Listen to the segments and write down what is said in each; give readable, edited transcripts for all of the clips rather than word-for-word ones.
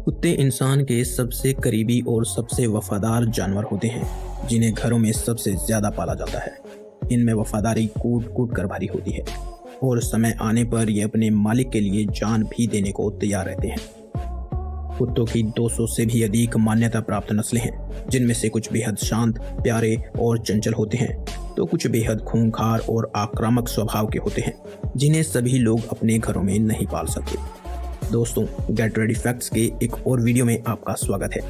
कुत्ते इंसान के सबसे करीबी और सबसे वफादार जानवर होते हैं, जिन्हें घरों में सबसे ज्यादा पाला जाता है। इनमें वफादारी कूट कूट कर भरी होती है और समय आने पर ये अपने मालिक के लिए जान भी देने को तैयार रहते हैं। कुत्तों की 200 से भी अधिक मान्यता प्राप्त नस्लें हैं, जिनमें से कुछ बेहद शांत, प्यारे और चंचल होते हैं, तो कुछ बेहद खूंखार और आक्रामक स्वभाव के होते हैं, जिन्हें सभी लोग अपने घरों में नहीं पाल सकते। दोस्तों, गेट रेडी फैक्ट्स के एक और वीडियो में आपका स्वागत है।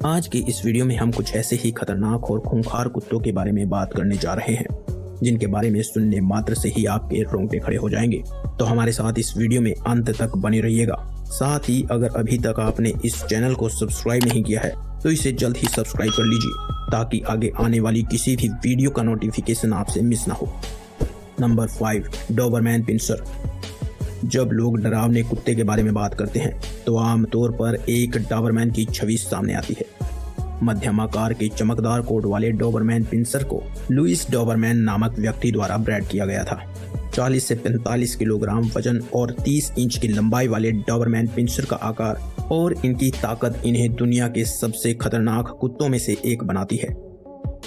आज के इस वीडियो में हम कुछ ऐसे ही खतरनाक और खूंखार कुत्तों के बारे में बात करने जा रहे हैं, जिनके बारे में सुनने मात्र से ही आपके रोंगटे खड़े हो जाएंगे। तो हमारे साथ इस वीडियो में अंत तक बने रहिएगा। साथ ही अगर अभी तक आपने इस चैनल को सब्सक्राइब नहीं किया है तो इसे जल्द ही सब्सक्राइब कर लीजिए, ताकि आगे आने वाली किसी भी वीडियो का नोटिफिकेशन आपसे मिस ना हो। Number 5, Dobermann pincer. जब लोग डरावने कुत्ते के बारे में बात करते हैं तो आमतौर पर एक डोबरमैन की छवि सामने आती है। मध्यम आकार के चमकदार कोट वाले डोबरमैन पिंसर को लुइस डोबरमैन नामक व्यक्ति द्वारा ब्रीड किया गया था। 40 से 45 किलोग्राम वजन और 30 इंच की लंबाई वाले डोबरमैन पिंसर का आकार और इनकी ताकत इन्हें दुनिया के सबसे खतरनाक कुत्तों में से एक बनाती है।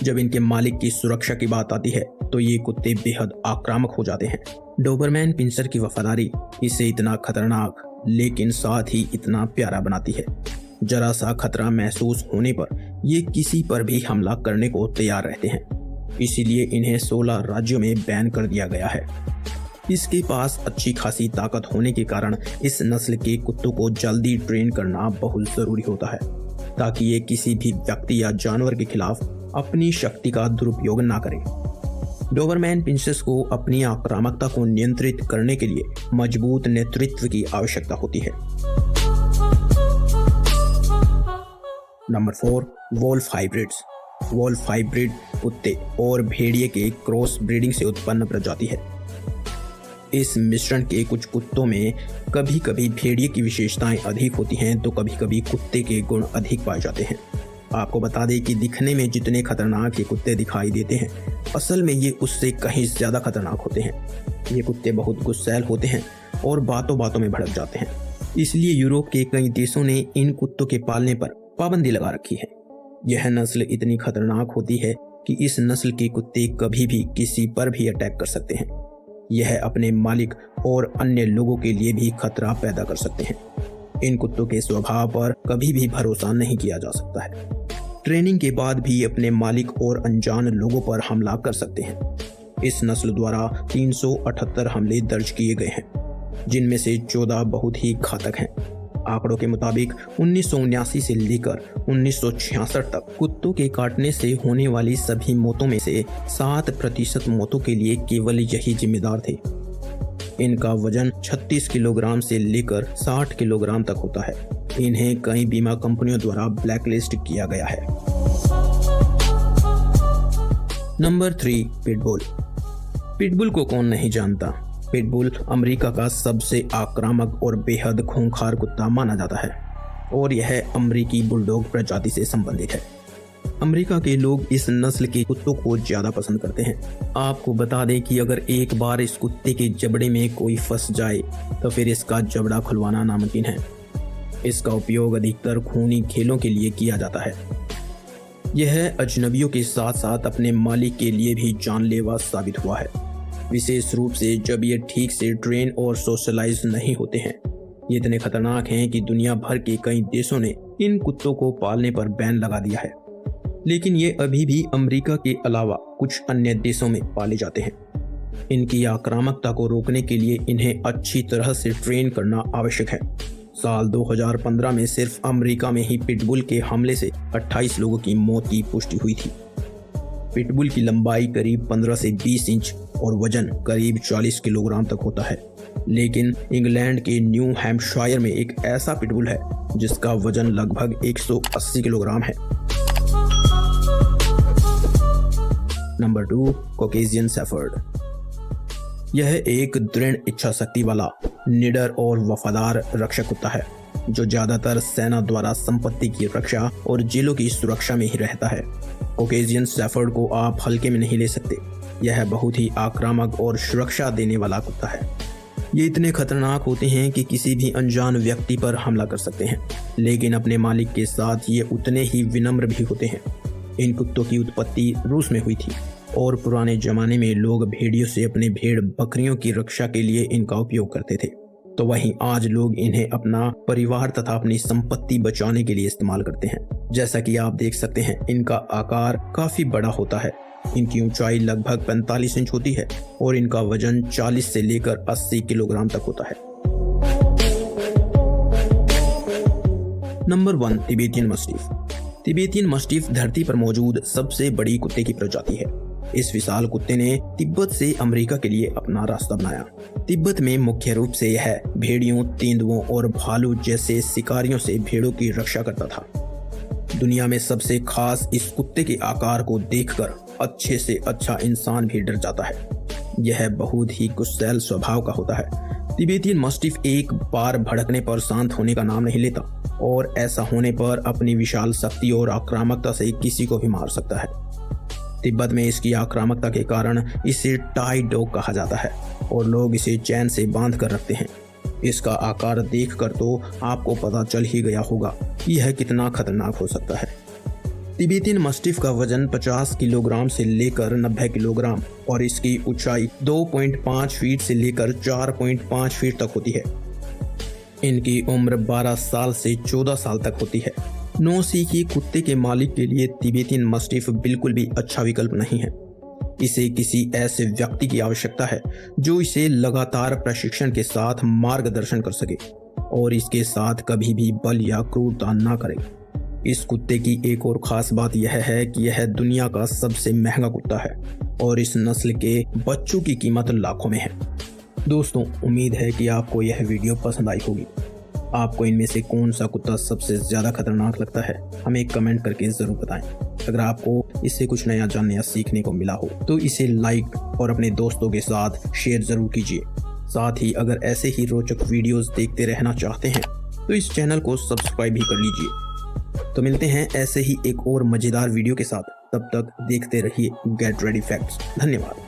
जब इनके मालिक की सुरक्षा की बात आती है तो ये कुत्ते बेहद आक्रामक हो जाते हैं। डोबरमैन पिंसर की वफादारी इसे इतना खतरनाक लेकिन साथ ही इतना प्यारा बनाती है। जरा सा खतरा महसूस होने पर ये किसी पर भी हमला करने को तैयार रहते हैं। इसीलिए इन्हें 16 राज्यों में बैन कर दिया गया है। इसके पास अच्छी खासी ताकत होने के कारण इस नस्ल के कुत्तों को जल्दी ट्रेन करना बहुत जरूरी होता है, ताकि ये किसी भी व्यक्ति या जानवर के खिलाफ अपनी शक्ति का दुरुपयोग ना करें। डोबरमैन पिंसर्स को अपनी आक्रामकता को नियंत्रित करने के लिए मजबूत नेतृत्व की आवश्यकता होती है। Number 4, wolf hybrids. Wolf hybrid कुत्ते और भेड़िए के क्रॉस ब्रीडिंग से उत्पन्न प्रजाति है। इस मिश्रण के कुछ कुत्तों में कभी कभी भेड़िए की विशेषताएं अधिक होती हैं, तो कभी कभी कुत्ते के गुण अधिक पाए जाते हैं। आपको बता दें कि दिखने में जितने खतरनाक ये कुत्ते दिखाई देते हैं, असल में ये उससे कहीं ज्यादा खतरनाक होते हैं। ये कुत्ते बहुत गुस्सैल होते हैं और बातों बातों में भड़क जाते हैं। इसलिए यूरोप के कई देशों ने इन कुत्तों के पालने पर पाबंदी लगा रखी है। यह नस्ल इतनी खतरनाक होती है कि इस नस्ल के कुत्ते कभी भी किसी पर भी अटैक कर सकते हैं। यह अपने मालिक और अन्य लोगों के लिए भी खतरा पैदा कर सकते हैं। इन कुत्तों के स्वभाव पर कभी भी भरोसा नहीं किया जा सकता है। ट्रेनिंग के बाद भी अपने मालिक और अनजान लोगों पर हमला कर सकते हैं। इस नस्ल द्वारा 378 हमले दर्ज किए गए हैं, जिनमें से 14 बहुत ही घातक हैं। आंकड़ों के मुताबिक 1979 से लेकर 1966 तक कुत्तों के काटने से होने वाली सभी मौतों में से 7% मौतों के लिए केवल यही जिम्मेदार थे। इनका वजन 36 किलोग्राम से लेकर 60 किलोग्राम तक होता है। इन्हें कई बीमा कंपनियों द्वारा ब्लैकलिस्ट किया गया है। Number 3, pitbull. पिटबुल को कौन नहीं जानता। पिटबुल अमेरिका का सबसे आक्रामक और बेहद खूंखार कुत्ता माना जाता है और यह अमेरिकी बुलडॉग प्रजाति से संबंधित है। अमेरिका के लोग इस नस्ल के कुत्तों को ज्यादा पसंद करते हैं। आपको बता दें कि अगर एक बार इस कुत्ते के जबड़े में कोई फंस जाए तो फिर इसका जबड़ा खुलवाना नामुमकिन है। इसका उपयोग अधिकतर खूनी खेलों के लिए किया जाता है। यह अजनबियों के साथ साथ अपने मालिक के लिए भी जानलेवा साबित हुआ है, विशेष रूप से जब ये ठीक से ट्रेन और सोशलाइज नहीं होते हैं। ये इतने खतरनाक हैं कि दुनिया भर के कई देशों ने इन कुत्तों को पालने पर बैन लगा दिया है, लेकिन ये अभी भी अमेरिका के अलावा कुछ अन्य देशों में पाले जाते हैं। इनकी आक्रामकता को रोकने के लिए इन्हें अच्छी तरह से ट्रेन करना आवश्यक है। साल 2015 में सिर्फ अमेरिका में ही पिटबुल के हमले से 28 लोगों की मौत की पुष्टि हुई थी। पिटबुल की लंबाई करीब 15 से 20 इंच और वजन करीब 40 किलोग्राम तक होता है, लेकिन इंग्लैंड के न्यू हैम्पशायर में एक ऐसा पिटबुल है जिसका वजन लगभग 180 किलोग्राम है। Number 2, Caucasian shepherd. यह एक दृढ़ इच्छा शक्ति वाला, निडर और वफादार रक्षक कुत्ता है, जो ज्यादातर सेना द्वारा संपत्ति की रक्षा और जेलों की सुरक्षा में ही रहता है। कॉकेशियन शेफर्ड को आप हल्के में नहीं ले सकते। यह बहुत ही आक्रामक और सुरक्षा देने वाला कुत्ता है। ये इतने खतरनाक होते हैं कि किसी भी अनजान व्यक्ति पर हमला कर सकते हैं, लेकिन अपने मालिक के साथ ये उतने ही विनम्र भी होते हैं। इन कुत्तों की उत्पत्ति रूस में हुई थी और पुराने जमाने में लोग भेड़ियों से अपने भेड़ बकरियों की रक्षा के लिए इनका उपयोग करते थे। तो वहीं आज लोग इन्हें अपना परिवार तथा अपनी संपत्ति बचाने के लिए इस्तेमाल करते हैं। जैसा कि आप देख सकते हैं, इनका आकार काफी बड़ा होता है। इनकी ऊंचाई लगभग 45 इंच होती है और इनका वजन 40 से लेकर 80 किलोग्राम तक होता है। Number 1, Tibetan mastiff. Tibetan mastiff धरती पर मौजूद सबसे बड़ी कुत्ते की प्रजाति है। इस विशाल कुत्ते ने तिब्बत से अमेरिका के लिए अपना रास्ता बनाया। तिब्बत में मुख्य रूप से यह भेड़ियों, तेंदुओं और भालू जैसे शिकारियों से भेड़ों की रक्षा करता था। दुनिया में सबसे खास इस कुत्ते के आकार को देखकर अच्छे से अच्छा इंसान भी डर जाता है। यह बहुत ही गुस्सैल स्वभाव का होता है। तिबेतियन मस्टिफ एक बार भड़कने पर शांत होने का नाम नहीं लेता और ऐसा होने पर अपनी विशाल शक्ति और आक्रामकता से किसी को भी मार सकता है। तिब्बत में इसकी आक्रामकता के कारण इसे टाई डॉग कहा जाता है और लोग इसे चैन से बांध कर रखते हैं। इसका आकार देखकर तो आपको पता चल ही गया होगा कि यह कितना खतरनाक हो सकता है। तिबेतियन मस्टिफ का वजन 50 किलोग्राम से लेकर 90 किलोग्राम और इसकी ऊंचाई 2.5 फीट से लेकर 4.5 फीट तक होती है। इनकी उम्र 12 साल से 14 साल तक होती है। नौसीखिए कुत्ते के मालिक के लिए तिबेतियन मस्टिफ बिल्कुल भी अच्छा विकल्प नहीं है। इसे किसी ऐसे व्यक्ति की आवश्यकता है जो इसे लगातार प्रशिक्षण के साथ मार्गदर्शन कर सके और इसके साथ कभी भी बल या क्रूरता न करे। इस कुत्ते की एक और खास बात यह है कि यह दुनिया का सबसे महंगा कुत्ता है और इस नस्ल के बच्चों की कीमत लाखों में है। दोस्तों, उम्मीद है कि आपको यह वीडियो पसंद आई होगी। आपको इनमें से कौन सा कुत्ता सबसे ज़्यादा खतरनाक लगता है, हमें कमेंट करके ज़रूर बताएं। अगर आपको इससे कुछ नया जानने या सीखने को मिला हो तो इसे लाइक और अपने दोस्तों के साथ शेयर ज़रूर कीजिए। साथ ही अगर ऐसे ही रोचक वीडियोस देखते रहना चाहते हैं तो इस चैनल को सब्सक्राइब भी कर लीजिए। तो मिलते हैं ऐसे ही एक और मज़ेदार वीडियो के साथ। तब तक देखते रहिए गेट रेडी फैक्ट्स। धन्यवाद।